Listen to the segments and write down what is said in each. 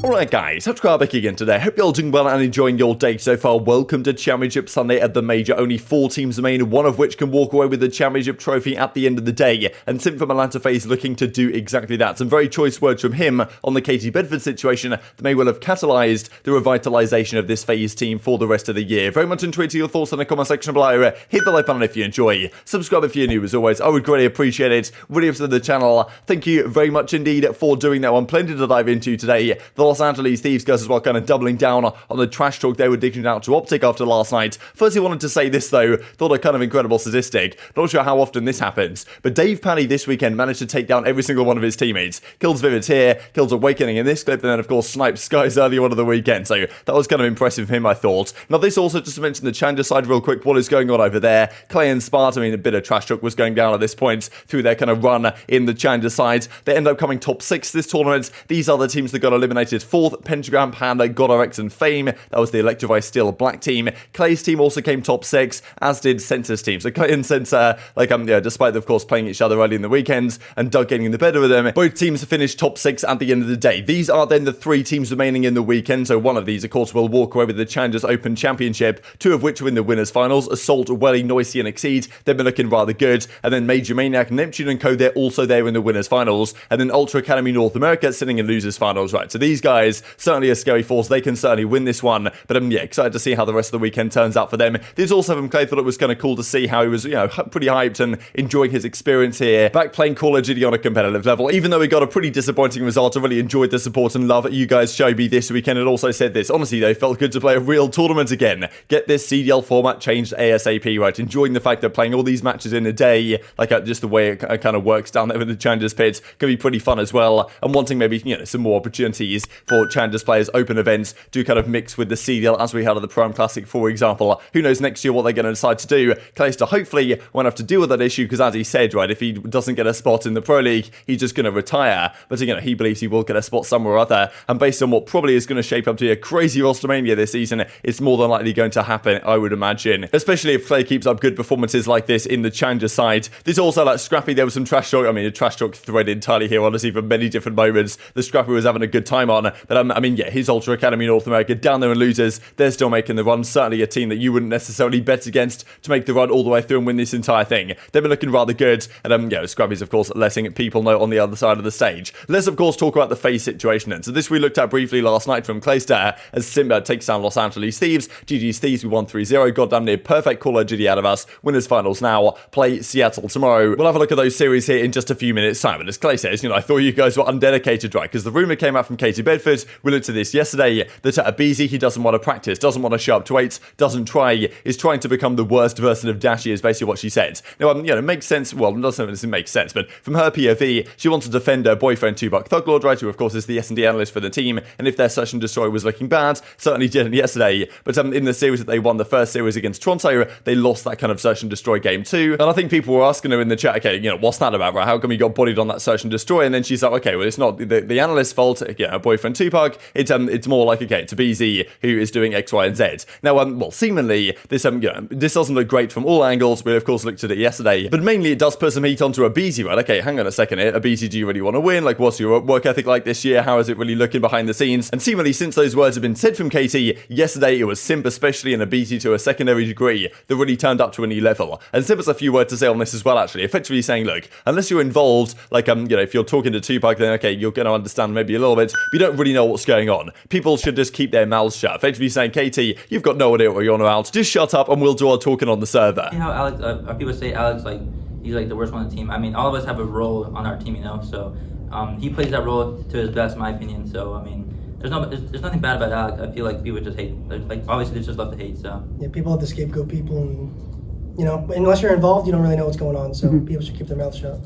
Alright guys, TacticalRab back again today. Hope you're all doing well and enjoying your day so far. Welcome to Championship Sunday at the Major. Only 4 teams remain, one of which can walk away with the Championship trophy at the end of the day. And Simp from Atlanta FaZe looking to do exactly that. Some very choice words from him on the KT Bedford situation that may well have catalysed the revitalisation of this FaZe team for the rest of the year. Very much intrigued to your thoughts in the comment section below. Hit the like button if you enjoy. Subscribe if you're new as always. I would greatly appreciate it. Really up to the channel. Thank you very much indeed for doing that one. Plenty to dive into today. The Los Angeles Thieves guys as well, kind of doubling down on the trash talk they were dishing out to OpTic after last night. Firstly, wanted to say this though, thought a kind of incredible statistic. Not sure how often this happens, but Dave Paddy this weekend managed to take down every single one of his teammates. Kills Vivids here, kills Awakening in this clip, and then of course snipes Skies earlier on of the weekend. So that was kind of impressive of him, I thought. Now this also, just to mention the Challenger side real quick, what is going on over there? Clay and Spart, I mean, a bit of trash talk was going down at this point through their kind of run in the Challenger side. They end up coming top 6 this tournament. These are the teams that got eliminated. 4th, Pentagram, Panda, GodRx, and Fame. That was the Electrovise Steel Black team. Clay's team also came top 6, as did Sensor's team. So Clay and Sensor, despite of course playing each other early in the weekends and Doug getting the better of them, both teams finished top 6 at the end of the day. These are then the 3 teams remaining in the weekend. So one of these, of course, will walk away with the Challengers Open Championship. 2 of which were in the winners finals. Assault, Welly, Noisy, and Exceed. They've been looking rather good. And then MajorManiak, Neptune, and Co. They're also there in the winners finals. And then Ultra Academy North America sitting in losers finals. Right. So these guys certainly a scary force. They can certainly win this one, but I'm excited to see how the rest of the weekend turns out for them. This also from Clay, thought it was kind of cool to see how he was, pretty hyped and enjoying his experience here, back playing Call of Duty on a competitive level. Even though we got a pretty disappointing result, I really enjoyed the support and love you guys showed me this weekend. And also said this, honestly though, felt good to play a real tournament again. Get this CDL format changed ASAP, right? Enjoying the fact that playing all these matches in a day, just the way it kind of works down there with the Challengers pit, can be pretty fun as well. And wanting maybe, some more opportunities for Challengers players, open events, do kind of mix with the CDL as we had at the Prime Classic, for example. Who knows next year what they're going to decide to do. Clayster hopefully won't have to deal with that issue because, as he said, right, if he doesn't get a spot in the Pro League, he's just going to retire. But, he believes he will get a spot somewhere or other. And based on what probably is going to shape up to be a crazy rostermania this season, it's more than likely going to happen, I would imagine. Especially if Clay keeps up good performances like this in the Challenger side. There's also, Scrappy, there was some trash talk. A trash talk thread entirely here, honestly, for many different moments. The Scrappy was having a good time on. But, his Ultra Academy North America down there and losers, they're still making the run. Certainly a team that you wouldn't necessarily bet against to make the run all the way through and win this entire thing. They've been looking rather good. And, Scrappy's, of course, letting people know on the other side of the stage. Let's, of course, talk about the FaZe situation then. So this we looked at briefly last night from Clayster as Simp takes down Los Angeles Thieves. GG's Thieves, we won 3-0. Goddamn near perfect Call of Duty out of us. Winners finals now. Play Seattle tomorrow. We'll have a look at those series here in just a few minutes' time. And as Clay says, I thought you guys were undedicated, right? Because the rumour came out from KT Bedford. We looked at this yesterday that aBeZy, he doesn't want to practice, doesn't want to show up to 8s, doesn't try, is trying to become the worst version of Dashy, is basically what she said. Now, it makes sense. Well, it doesn't make sense, but from her POV, she wants to defend her boyfriend, 2Buck Thuglord, right, who of course is the S&D analyst for the team, and if their Search and Destroy was looking bad, certainly didn't yesterday, but in the series that they won, the first series against Toronto, they lost that kind of Search and Destroy game too, and I think people were asking her in the chat, okay, what's that about, right, how come you got bodied on that Search and Destroy, and then she's like, okay, well, it's not the analyst's fault, her boyfriend 2Buck, it's more like, okay, it's aBeZy who is doing X, Y, and Z. Now, seemingly, this doesn't look great from all angles. We, of course, looked at it yesterday, but mainly it does put some heat onto aBeZy, right? Okay, hang on a second here. aBeZy, do you really want to win? What's your work ethic like this year? How is it really looking behind the scenes? And seemingly, since those words have been said from KT, yesterday it was Simp, especially, and aBeZy to a secondary degree, that really turned up to a new level. And Simp has a few words to say on this as well, actually, effectively saying, look, unless you're involved, if you're talking to 2Buck, then okay, you're going to understand maybe a little bit, but you don't really know what's going on. People should just keep their mouths shut. Effectively saying, KT, you've got no idea what you're on about. Just shut up and we'll do our talking on the server. You know, Alex, people say Alex, he's the worst one on the team. All of us have a role on our team, so he plays that role to his best, in my opinion. So, there's nothing bad about Alex. I feel like people just hate, obviously they just love to hate, so. Yeah, people have to scapegoat people, and, unless you're involved, you don't really know what's going on, so people should keep their mouths shut.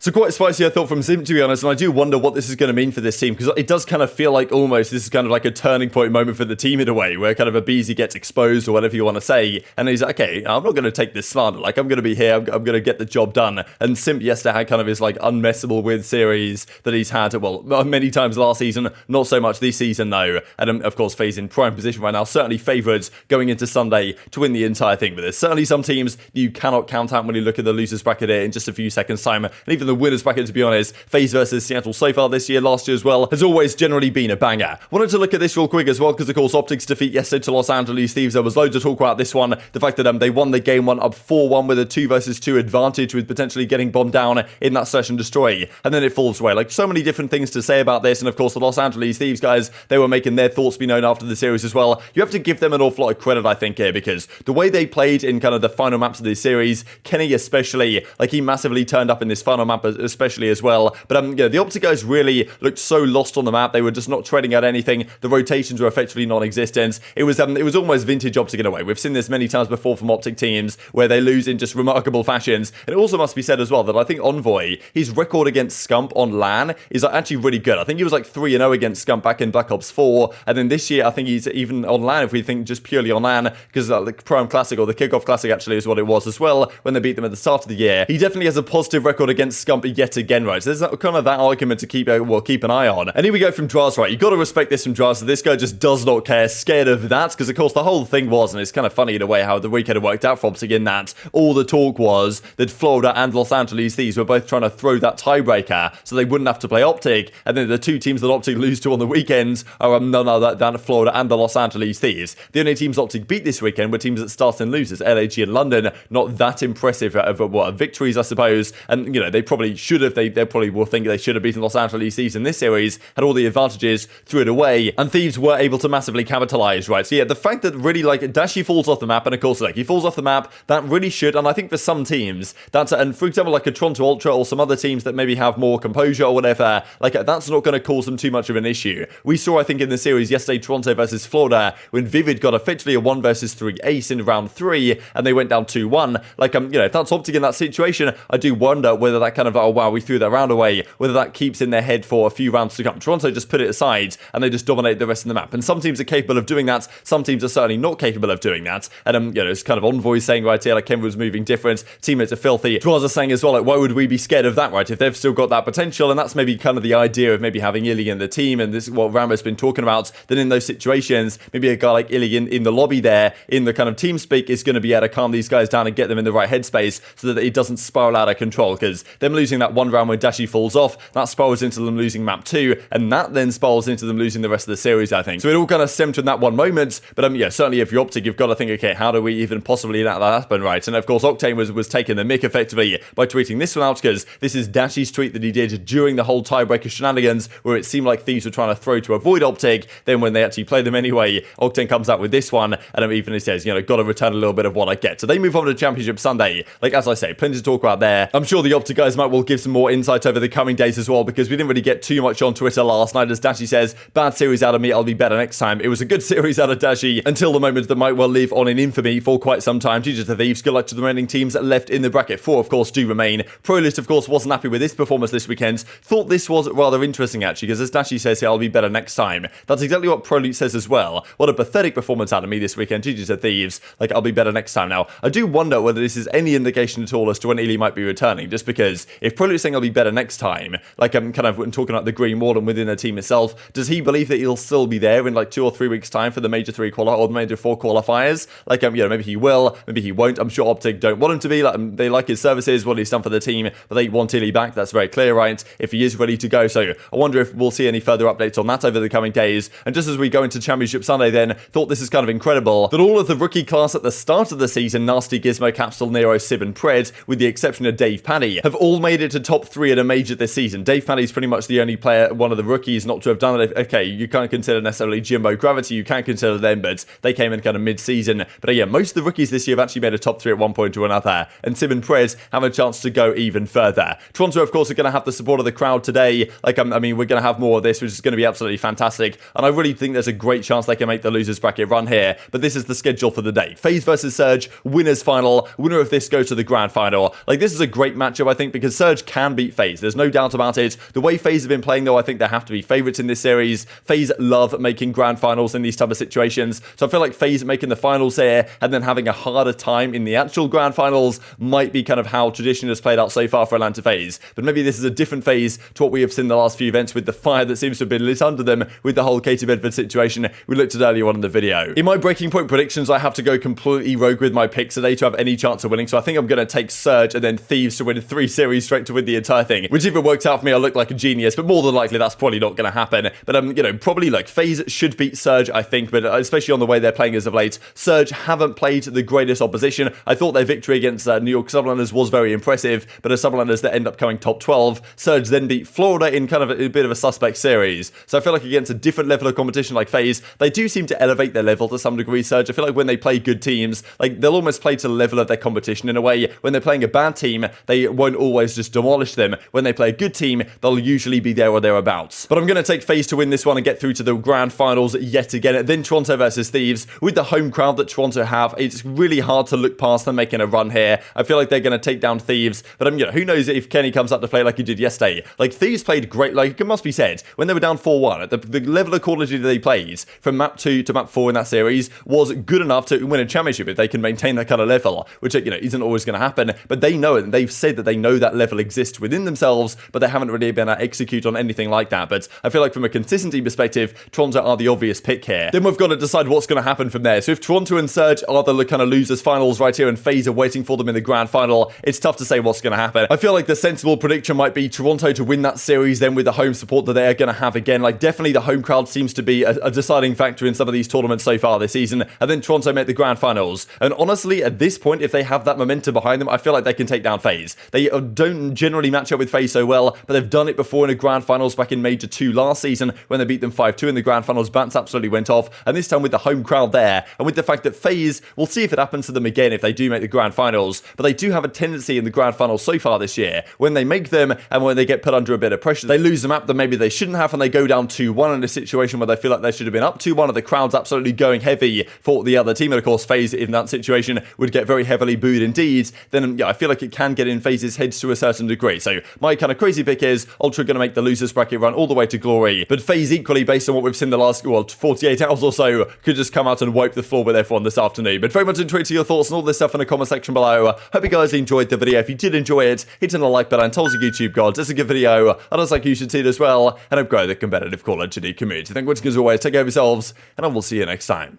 So quite spicy, I thought, from Simp, to be honest, and I do wonder what this is going to mean for this team, because it does kind of feel like almost this is kind of like a turning point moment for the team in a way, where kind of aBeZy gets exposed, or whatever you want to say, and he's like, okay, I'm not going to take this slander, I'm going to be here, I'm going to get the job done. And Simp yesterday had kind of his unmessable with series that he's had, well, many times last season, not so much this season though, and of course FaZe in prime position right now, certainly favoured going into Sunday to win the entire thing, but there's certainly some teams you cannot count out when you look at the losers bracket here in just a few seconds time, and even the winners bracket, to be honest. FaZe versus Seattle so far this year, last year as well, has always generally been a banger. Wanted to look at this real quick as well, because of course OpTic's defeat yesterday to Los Angeles Thieves, there was loads of talk about this one. The fact that they won the game one up 4-1 with a 2 versus 2 advantage, with potentially getting bombed down in that Search and Destroy, and then it falls away. Like, so many different things to say about this, and of course the Los Angeles Thieves guys, they were making their thoughts be known after the series as well. You have to give them an awful lot of credit, I think, here, because the way they played in kind of the final maps of this series, Kenny especially, like, he massively turned up in this final map especially as well. But you know, the OpTic guys really looked so lost on the map. They were just not treading out anything. The rotations were effectively non-existent. It was almost vintage OpTic in a way. We've seen this many times before from OpTic teams where they lose in just remarkable fashions. And it also must be said as well that I think Envoy, his record against Scump on LAN is actually really good. I think he was like 3-0 against Scump back in Black Ops 4, and then this year I think he's even on LAN, if we think just purely on LAN, because the Prime Classic, or the Kickoff Classic actually is what it was as well, when they beat them at the start of the year. He definitely has a positive record against Scump yet again, right? So there's kind of that argument to keep an eye on. And here we go from Drazah, right? You got to respect this from Drazah. This guy just does not care, scared of that, because of course the whole thing was, and it's kind of funny in a way how the weekend had worked out for OpTic, in that all the talk was that Florida and Los Angeles Thieves were both trying to throw that tiebreaker so they wouldn't have to play OpTic, and then the two teams that OpTic lose to on the weekends are none other than Florida and the Los Angeles Thieves. The only teams OpTic beat this weekend were teams that started and losers, LAG and London. Not that impressive of victories, I suppose, and you know, they probably should have, they probably will think they should have beaten Los Angeles Thieves in this series, had all the advantages, threw it away, and Thieves were able to massively capitalize, right? So yeah, the fact that really, like, Dashi falls off the map, and of course, like, he falls off the map, that really should, and I think for some teams, that's, and for example, like a Toronto Ultra or some other teams that maybe have more composure or whatever, like, that's not going to cause them too much of an issue. We saw, I think, in the series yesterday, Toronto versus Florida, when Vivid got effectively a 1 versus 3 ace in round 3, and they went down 2-1. Like, you know, if that's OpTic in that situation, I do wonder whether that kind of, oh wow, we threw that round away, whether that keeps in their head for a few rounds to come. Toronto just put it aside, and they just dominate the rest of the map. And some teams are capable of doing that, some teams are certainly not capable of doing that. And, you know, it's kind of Envoy saying right here, like, Ken was moving different, teammates are filthy. Drazah saying as well, like, why would we be scared of that, right? If they've still got that potential, and that's maybe kind of the idea of maybe having Illy in the team, and this is what Rambo's been talking about, then in those situations, maybe a guy like Illy in the lobby there, in the kind of team speak, is going to be able to calm these guys down and get them in the right headspace so that it doesn't spiral out of control, because them losing that one round when Dashi falls off, that spirals into them losing map 2, and that then spirals into them losing the rest of the series, I think. So it all kind of stemmed from that one moment, but yeah, certainly if you're OpTic, you've got to think, okay, how do we even possibly let that happen, right? And of course, Octane was taking the mick effectively by tweeting this one out, because this is Dashi's tweet that he did during the whole tiebreaker shenanigans, where it seemed like Thieves were trying to throw to avoid OpTic. Then when they actually play them anyway, Octane comes out with this one, and even he says, you know, got to return a little bit of what I get. So they move on to Championship Sunday. Like, as I say, plenty to talk about there. I'm sure the OpTic guys might well give some more insight over the coming days as well, because we didn't really get too much on Twitter last night. As Dashi says, bad series out of me, I'll be better next time. It was a good series out of Dashi until the moment that might well live on in infamy for quite some time. GG to the Thieves. Good luck to the remaining teams left in the bracket. 4, of course, do remain. Prolute, of course, wasn't happy with this performance this weekend. Thought this was rather interesting, actually, because as Dashi says here, I'll be better next time. That's exactly what Prolute says as well. What a pathetic performance out of me this weekend. GG to Thieves. Like, I'll be better next time. Now, I do wonder whether this is any indication at all as to when Illy might be returning, just because if Prolute's saying I'll be better next time, like, I'm kind of talking about the Green Wall and within the team itself, does he believe that he'll still be there in like 2 or 3 weeks time for the Major 3 or the Major 4 qualifiers? Like, you know, maybe he will, maybe he won't. I'm sure OpTic don't want him to be. Like, they like his services, what he's done for the team, but they want Illy back. That's very clear, right? If he is ready to go. So I wonder if we'll see any further updates on that over the coming days. And just as we go into Championship Sunday then, thought this is kind of incredible that all of the rookie class at the start of the season, Nasty, Gizmo, Capsule, Nero, Sib and Pred, with the exception of Dave Paddy, have all made it to top 3 at a major this season. Dave Paddy's pretty much the only player, one of the rookies, not to have done it. Okay, you can't consider necessarily Jimbo Gravity, you can't consider them, but they came in kind of mid-season. But yeah, most of the rookies this year have actually made a top 3 at one point or another, and Sib and Pred have a chance to go even further. Toronto, of course, are going to have the support of the crowd today. Like, I mean, we're going to have more of this, which is going to be absolutely fantastic, and I really think there's a great chance they can make the losers bracket run here. But this is the schedule for the day. FaZe versus Surge, winners final. Winner of this goes to the grand final. Like, this is a great matchup, I think, because Surge can beat FaZe. There's no doubt about it. The way FaZe have been playing, though, I think they have to be favourites in this series. FaZe love making grand finals in these type of situations, so I feel like FaZe making the finals here and then having a harder time in the actual grand finals might be kind of how tradition has played out so far for Atlanta FaZe. But maybe this is a different FaZe to what we have seen the last few events, with the fire that seems to have been lit under them with the whole Katie Bedford situation we looked at earlier on in the video. In my breaking point predictions, I have to go completely rogue with my picks today to have any chance of winning, so I think I'm going to take Surge and then Thieves to win 3 series series straight to win the entire thing, which if it works out for me, I'll look like a genius, but more than likely that's probably not going to happen. But you know, probably like FaZe should beat Surge, I think, but especially on the way they're playing as of late. Surge haven't played the greatest opposition. I thought their victory against New York Subliners was very impressive, but as Subliners that end up coming top 12, Surge then beat Florida in kind of a bit of a suspect series. So I feel like against a different level of competition like FaZe, they do seem to elevate their level to some degree. Surge, I feel like when they play good teams, like they'll almost play to the level of their competition in a way. When they're playing a bad team, they won't always just demolish them. When they play a good team, they'll usually be there or thereabouts. But I'm going to take FaZe to win this one and get through to the grand finals yet again. Then Toronto versus Thieves. With the home crowd that Toronto have, it's really hard to look past them making a run here. I feel like they're going to take down Thieves, but you know, who knows if Kenny comes up to play like he did yesterday. Like Thieves played great, like it must be said, when they were down 4-1, the level of quality that they played from map 2 to map 4 in that series was good enough to win a championship if they can maintain that kind of level, which, you know, isn't always going to happen, but they know it, and they've said that they know that level exists within themselves, but they haven't really been able to execute on anything like that. But I feel like from a consistency perspective, Toronto are the obvious pick here. Then we've got to decide what's going to happen from there. So if Toronto and Surge are the kind of losers finals right here and FaZe are waiting for them in the grand final, it's tough to say what's going to happen. I feel like the sensible prediction might be Toronto to win that series then with the home support that they are going to have again. Like definitely the home crowd seems to be a deciding factor in some of these tournaments so far this season, and then Toronto make the grand finals. And honestly, at this point, if they have that momentum behind them, I feel like they can take down FaZe. They don't generally match up with FaZe so well, but they've done it before in a grand finals back in Major 2 last season when they beat them 5-2 in the grand finals. Bance absolutely went off, and this time with the home crowd there, and with the fact that FaZe, we'll see if it happens to them again if they do make the grand finals, but they do have a tendency in the grand finals so far this year, when they make them and when they get put under a bit of pressure, they lose the map that maybe they shouldn't have, and they go down 2-1 in a situation where they feel like they should have been up 2-1, and the crowd's absolutely going heavy for the other team. And of course, FaZe in that situation would get very heavily booed indeed. Then yeah, I feel like it can get in FaZe's heads to a certain degree. So my kind of crazy pick is Ultra going to make the losers bracket run all the way to glory, but FaZe equally, based on what we've seen the last 48 hours or so, could just come out and wipe the floor with everyone this afternoon. But very much enjoyed to your thoughts and all this stuff in the comment section below. Hope you guys enjoyed the video. If you did enjoy it, hit on the like button and tell us your YouTube gods. It's a good video. I just like you should see it as well, and I've grown the competitive Call of Duty community. Thank you as always. Take care of yourselves, and I will see you next time.